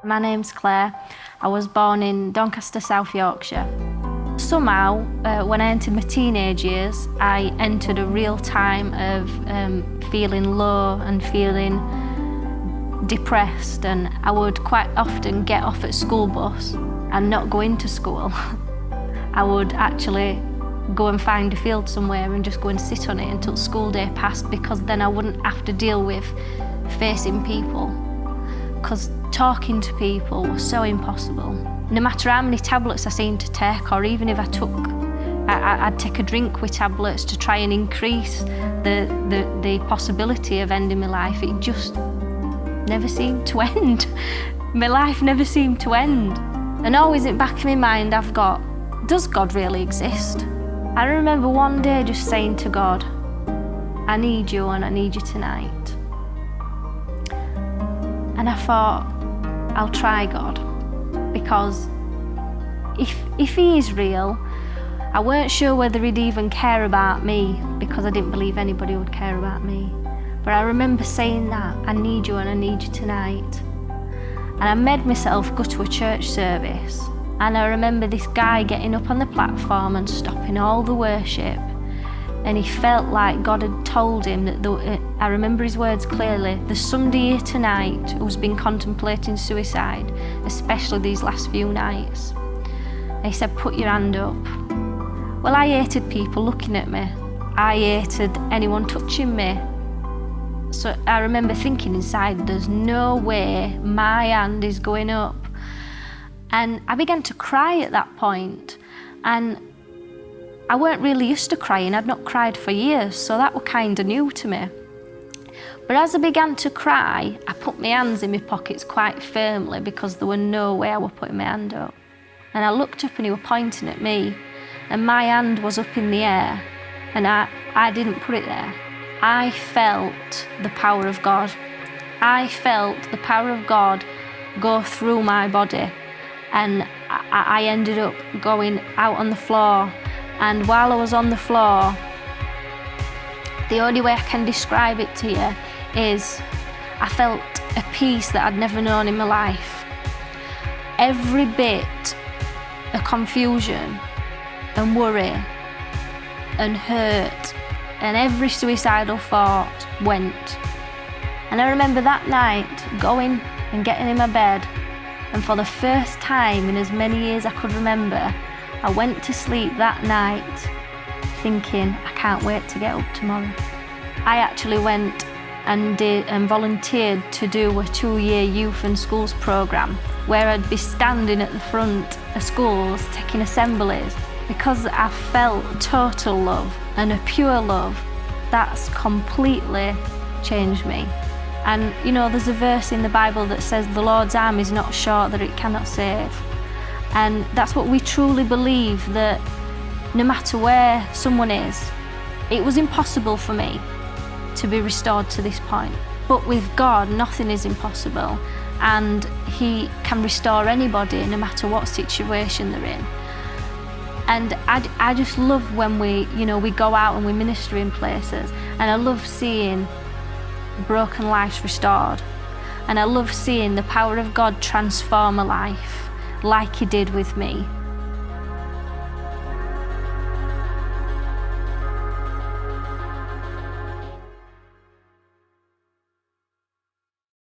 My name's Claire. I was born in Doncaster, South Yorkshire. Somehow, when I entered my teenage years, I entered a real time of feeling low and feeling depressed, and I would quite often get off at school bus and not go into school. I would actually go and find a field somewhere and just go and sit on it until school day passed, because then I wouldn't have to deal with facing people, because talking to people was so impossible. No matter how many tablets I seemed to take, or even if I'd take a drink with tablets to try and increase the possibility of ending my life, it just never seemed to end. My life never seemed to end. And always in the back of my mind I've got, does God really exist? I remember one day just saying to God, I need you and I need you tonight. And I thought, I'll try God, because if he is real, I weren't sure whether he'd even care about me, because I didn't believe anybody would care about me. But I remember saying that, I need you and I need you tonight. And I made myself go to a church service, and I remember this guy getting up on the platform and stopping all the worship, and he felt like God had told him that I remember his words clearly, there's somebody here tonight who's been contemplating suicide, especially these last few nights. And he said, put your hand up. Well, I hated people looking at me. I hated anyone touching me. So I remember thinking inside, there's no way my hand is going up. And I began to cry at that point. And I weren't really used to crying. I'd not cried for years, so that was kind of new to me. But as I began to cry, I put my hands in my pockets quite firmly, because there was no way I was putting my hand up. And I looked up and he was pointing at me, and my hand was up in the air, and I didn't put it there. I felt the power of God. I felt the power of God go through my body, and I ended up going out on the floor. And while I was on the floor, the only way I can describe it to you is I felt a peace that I'd never known in my life. Every bit of confusion and worry and hurt and every suicidal thought went. And I remember that night going and getting in my bed, and for the first time in as many years I could remember, I went to sleep that night thinking, I can't wait to get up tomorrow. I actually went and volunteered to do a 2-year youth and schools programme, where I'd be standing at the front of schools taking assemblies, because I felt total love and a pure love that's completely changed me. And you know, there's a verse in the Bible that says the Lord's arm is not short that it cannot save. And that's what we truly believe, that no matter where someone is, it was impossible for me to be restored to this point. But with God, nothing is impossible, and he can restore anybody no matter what situation they're in. And I just love when we go out and we minister in places, and I love seeing broken lives restored, and I love seeing the power of God transform a life like he did with me.